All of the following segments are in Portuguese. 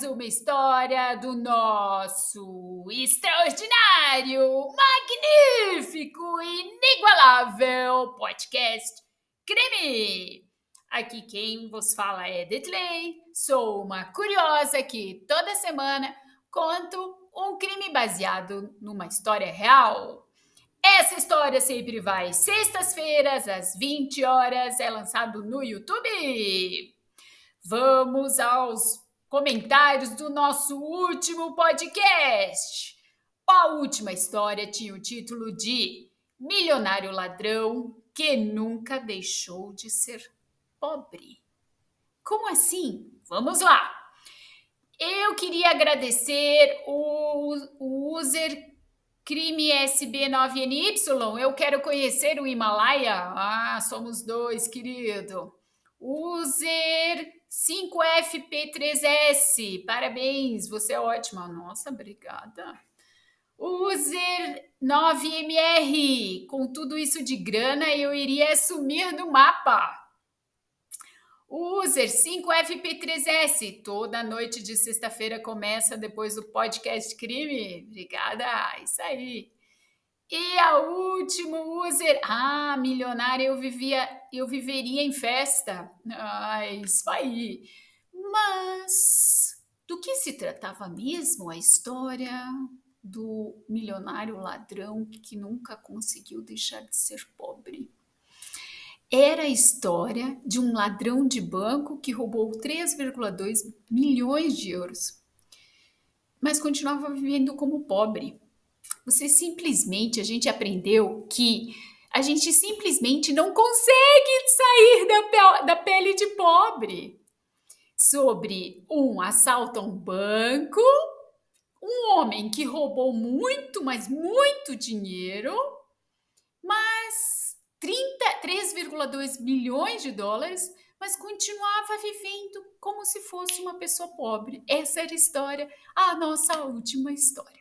uma história do nosso extraordinário, magnífico, inigualável podcast Crime. Aqui quem vos fala é Detley, sou uma curiosa que toda semana conto um crime baseado numa história real. Essa história sempre vai sextas-feiras, às 20 horas, é lançado no YouTube. Vamos aos comentários do nosso último podcast. A última história tinha o título de Milionário Ladrão que Nunca Deixou de Ser Pobre. Como assim? Vamos lá! Eu queria agradecer o user Crime SB9NY. Eu quero conhecer o Himalaia. Ah, somos dois, querido. User 5FP3S. Parabéns, você é ótima. Nossa, obrigada. User 9MR. Com tudo isso de grana, eu iria sumir do mapa. User 5FP3S, toda noite de sexta-feira começa depois do podcast Crime. Obrigada, isso aí. E a última user, milionária, eu viveria em festa. Isso aí. Mas do que se tratava mesmo a história do milionário ladrão que nunca conseguiu deixar de ser pobre? Era a história de um ladrão de banco que roubou 3,2 milhões de euros, mas continuava vivendo como pobre. A gente aprendeu que a gente simplesmente não consegue sair da pele de pobre. Sobre um assalto a um banco, um homem que roubou muito, mas muito dinheiro, mas 3,2 milhões de dólares, mas continuava vivendo como se fosse uma pessoa pobre. Essa era a história, a nossa última história.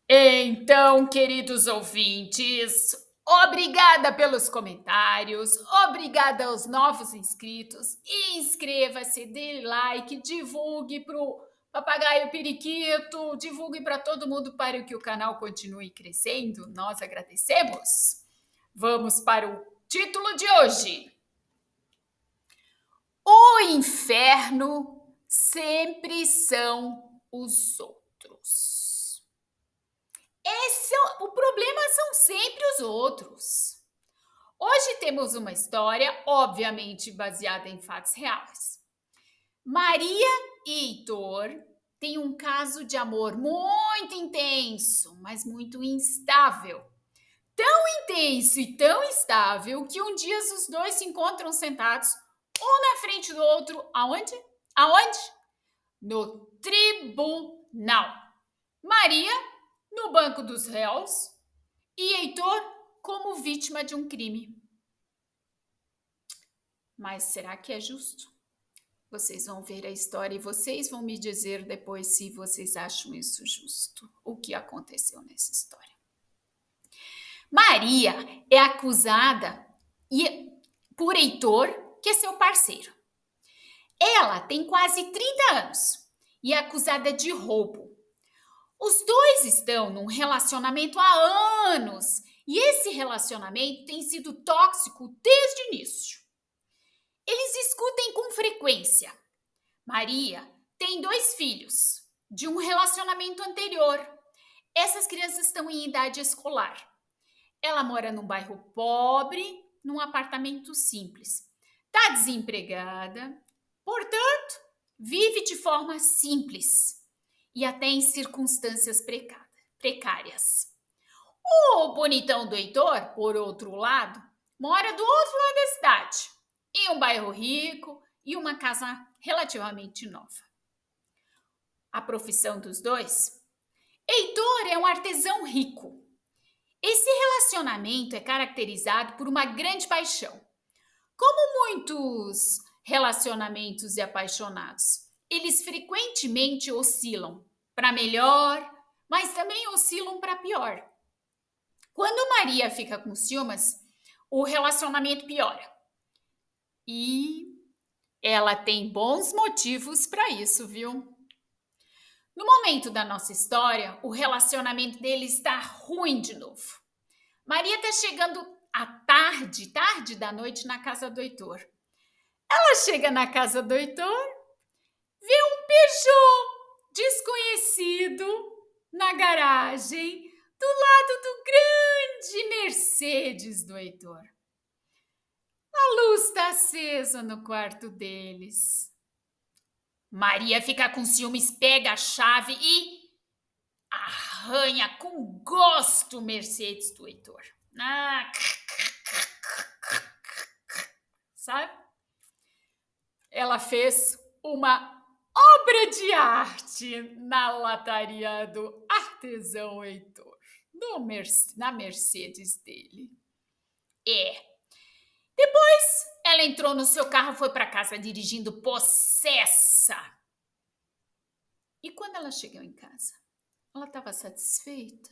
Então, queridos ouvintes, obrigada pelos comentários, obrigada aos novos inscritos. Inscreva-se, dê like, divulgue para o Papagaio Periquito, divulgue para todo mundo para que o canal continue crescendo. Nós agradecemos. Vamos para o título de hoje. O inferno sempre são os outros. O problema são sempre os outros. Hoje temos uma história, obviamente, baseada em fatos reais. Maria e Heitor têm um caso de amor muito intenso, mas muito instável. Tão intenso e tão instável que um dia os dois se encontram sentados, um na frente do outro, aonde? Aonde? No tribunal. Maria no banco dos réus e Heitor como vítima de um crime. Mas será que é justo? Vocês vão ver a história e vocês vão me dizer depois se vocês acham isso justo. O que aconteceu nessa história? Maria é acusada por Heitor, que é seu parceiro. Ela tem quase 30 anos e é acusada de roubo. Os dois estão num relacionamento há anos e esse relacionamento tem sido tóxico desde o início. Eles discutem com frequência. Maria tem 2 filhos de um relacionamento anterior. Essas crianças estão em idade escolar. Ela mora num bairro pobre, num apartamento simples. Está desempregada, portanto, vive de forma simples e até em circunstâncias precárias. O bonitão do Heitor, por outro lado, mora do outro lado da cidade, em um bairro rico e uma casa relativamente nova. A profissão dos dois? Heitor é um artesão rico. Esse relacionamento é caracterizado por uma grande paixão. Como muitos relacionamentos e apaixonados, eles frequentemente oscilam para melhor, mas também oscilam para pior. Quando Maria fica com ciúmes, o relacionamento piora. E Ela tem bons motivos para isso, viu? No momento da nossa história, o relacionamento dele está ruim de novo. Maria está chegando à tarde da noite na casa do Heitor. Ela chega na casa do Heitor, vê um Peugeot desconhecido na garagem, do lado do grande Mercedes do Heitor. A luz está acesa no quarto deles. Maria fica com ciúmes, pega a chave e arranha com gosto o Mercedes do Heitor. Ah, sabe? Ela fez uma obra de arte na lataria do artesão Heitor, na Mercedes dele. Depois ela entrou no seu carro e foi para casa dirigindo possessa. E quando ela chegou em casa, ela estava satisfeita.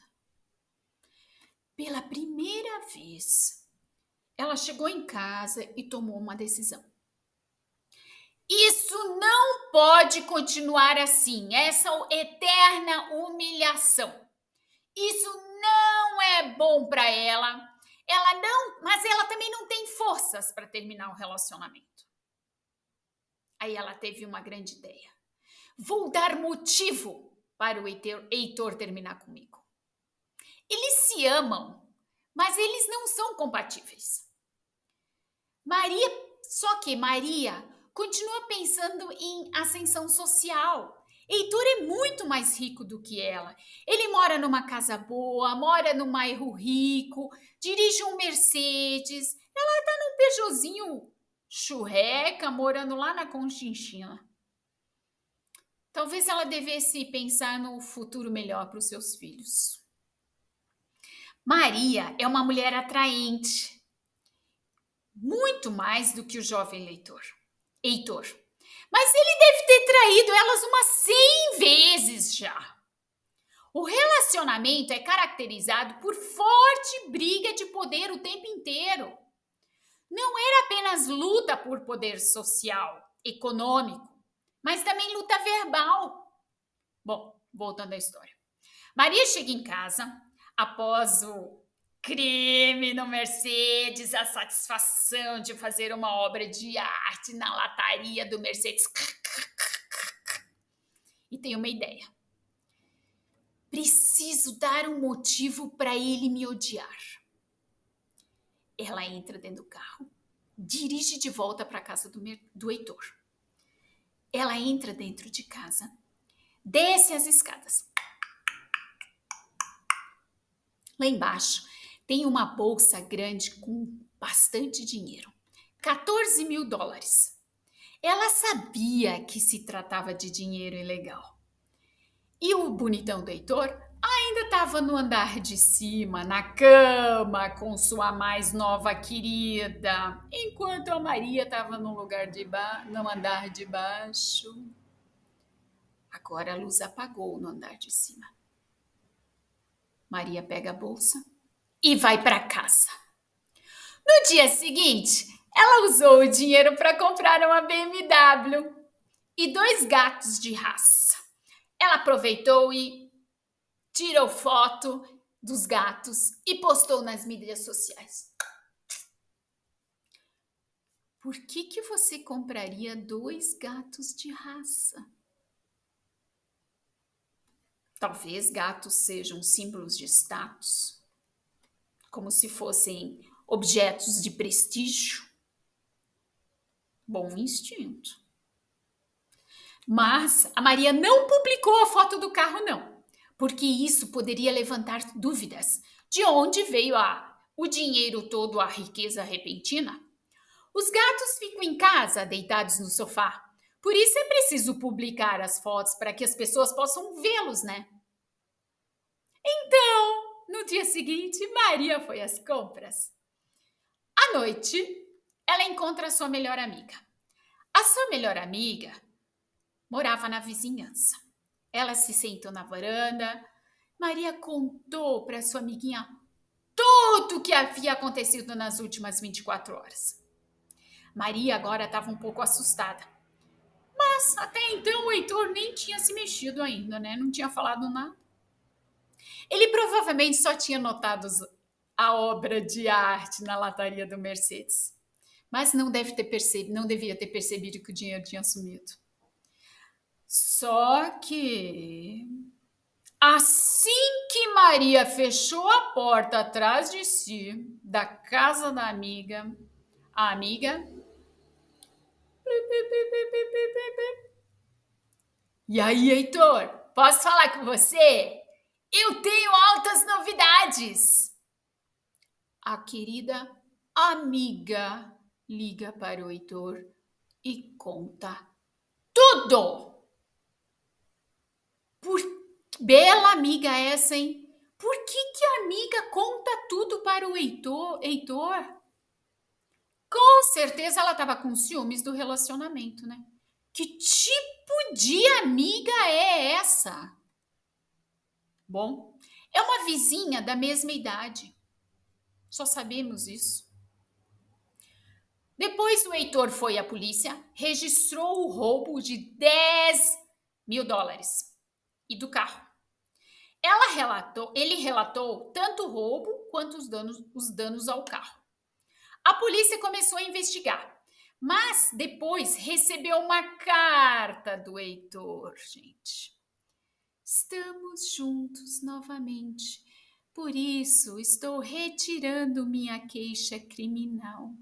Pela primeira vez, ela chegou em casa e tomou uma decisão. Isso não pode continuar assim, essa eterna humilhação. Isso não é bom para ela. Mas ela também não tem forças para terminar o relacionamento. Aí ela teve uma grande ideia. Vou dar motivo para o Heitor terminar comigo. Eles se amam, mas eles não são compatíveis. Só que Maria continua pensando em ascensão social. Heitor é muito mais rico do que ela. Ele mora numa casa boa, mora num bairro rico, dirige um Mercedes. Ela está num Peugeotzinho churreca, morando lá na Conchinchina. Talvez ela devesse pensar no futuro melhor para os seus filhos. Maria é uma mulher atraente, muito mais do que o jovem Heitor. Mas ele deve ter traído elas umas 100 vezes já. O relacionamento é caracterizado por forte briga de poder o tempo inteiro. Não era apenas luta por poder social, econômico, mas também luta verbal. Bom, voltando à história. Maria chega em casa após o crime no Mercedes, a satisfação de fazer uma obra de arte na lataria do Mercedes. E tem uma ideia. Preciso dar um motivo para ele me odiar. Ela entra dentro do carro, dirige de volta para a casa do Heitor. Ela entra dentro de casa, desce as escadas. Lá embaixo tem uma bolsa grande com bastante dinheiro. $14.000. Ela sabia que se tratava de dinheiro ilegal. E o bonitão do Heitor ainda estava no andar de cima, na cama, com sua mais nova querida, enquanto a Maria estava no andar de baixo. Agora a luz apagou no andar de cima. Maria pega a bolsa e vai para casa. No dia seguinte, ela usou o dinheiro para comprar uma BMW e 2 gatos de raça. Ela aproveitou e tirou foto dos gatos e postou nas mídias sociais. Por que você compraria 2 gatos de raça? Talvez gatos sejam símbolos de status, como se fossem objetos de prestígio. Bom instinto. Mas a Maria não publicou a foto do carro, não, porque isso poderia levantar dúvidas. De onde veio o dinheiro todo, a riqueza repentina? Os gatos ficam em casa, deitados no sofá. Por isso é preciso publicar as fotos para que as pessoas possam vê-los, né? Então, no dia seguinte, Maria foi às compras. À noite, ela encontra a sua melhor amiga. A sua melhor amiga morava na vizinhança. Ela se sentou na varanda. Maria contou para sua amiguinha tudo o que havia acontecido nas últimas 24 horas. Maria agora estava um pouco assustada. Mas até então o Heitor nem tinha se mexido ainda, né? Não tinha falado nada. Ele provavelmente só tinha notado a obra de arte na lataria do Mercedes. Mas não devia ter percebido que o dinheiro tinha sumido. Só que assim que Maria fechou a porta atrás de si, da casa da amiga, a amiga. E aí, Heitor, posso falar com você? Eu tenho altas novidades. A querida amiga liga para o Heitor e conta tudo. Por bela amiga essa, hein? Por que a amiga conta tudo para o Heitor? Com certeza ela estava com ciúmes do relacionamento, né? Que tipo de amiga é essa? Bom, é uma vizinha da mesma idade. Só sabemos isso. Depois o Heitor foi à polícia, registrou o roubo de 10 mil dólares e do carro. Ele relatou tanto o roubo quanto os danos ao carro. A polícia começou a investigar, mas depois recebeu uma carta do Heitor, gente. Estamos juntos novamente. Por isso, estou retirando minha queixa criminal.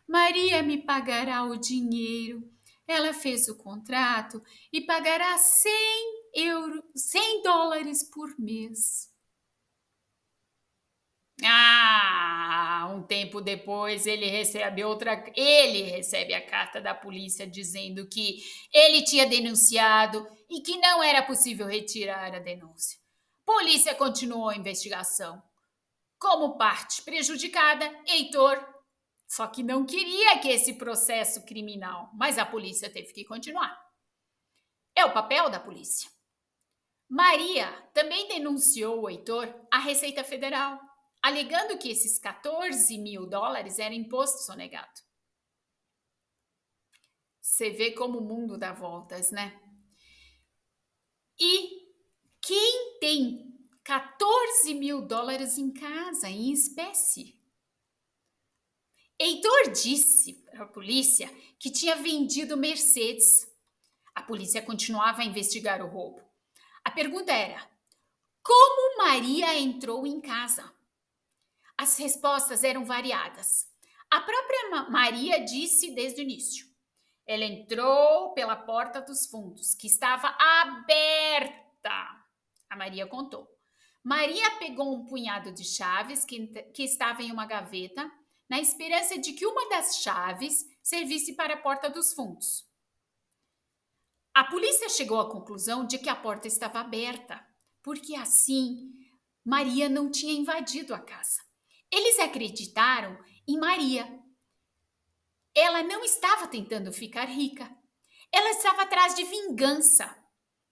Maria me pagará o dinheiro. Ela fez o contrato e pagará 100 dólares por mês. Um tempo depois ele recebe a carta da polícia dizendo que ele tinha denunciado e que não era possível retirar a denúncia. Polícia continuou a investigação. Como parte prejudicada, Heitor só que não queria que esse processo criminal, mas a polícia teve que continuar. É o papel da polícia. Maria também denunciou o Heitor à Receita Federal, alegando que esses 14 mil dólares eram imposto sonegado. Você vê como o mundo dá voltas, né? E quem tem 14 mil dólares em casa, em espécie? Heitor disse para a polícia que tinha vendido Mercedes. A polícia continuava a investigar o roubo. A pergunta era: como Maria entrou em casa? As respostas eram variadas. A própria Maria disse desde o início. Ela entrou pela porta dos fundos, que estava aberta. A Maria contou. Maria pegou um punhado de chaves que estava em uma gaveta, na esperança de que uma das chaves servisse para a porta dos fundos. A polícia chegou à conclusão de que a porta estava aberta, porque assim Maria não tinha invadido a casa. Eles acreditaram em Maria. Ela não estava tentando ficar rica. Ela estava atrás de vingança.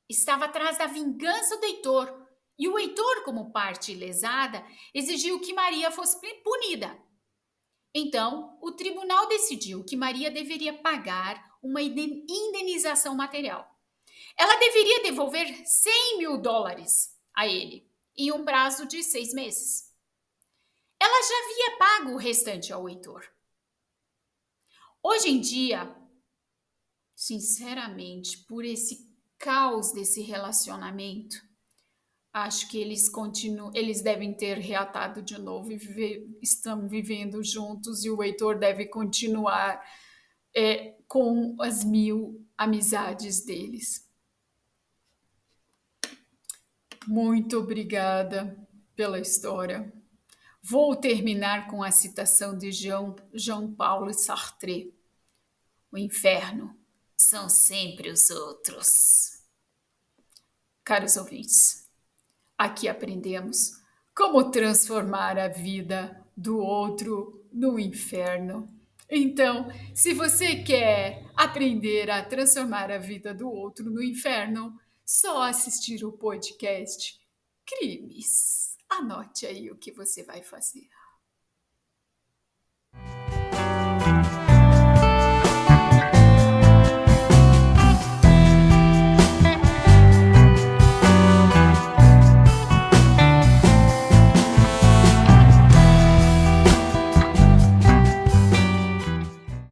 Estava atrás da vingança do Heitor. E o Heitor, como parte lesada, exigiu que Maria fosse punida. Então, o tribunal decidiu que Maria deveria pagar uma indenização material. Ela deveria devolver 100 mil dólares a ele, em um prazo de 6 meses. Ela já havia pago o restante ao Heitor. Hoje em dia, sinceramente, por esse caos desse relacionamento, acho que eles devem ter reatado de novo e estão vivendo juntos, e o Heitor deve continuar com as 1000 amizades deles. Muito obrigada pela história. Vou terminar com a citação de Jean Paul Sartre. O inferno são sempre os outros. Caros ouvintes, aqui aprendemos como transformar a vida do outro no inferno. Então, se você quer aprender a transformar a vida do outro no inferno, só assistir o podcast Crimes. Anote aí o que você vai fazer.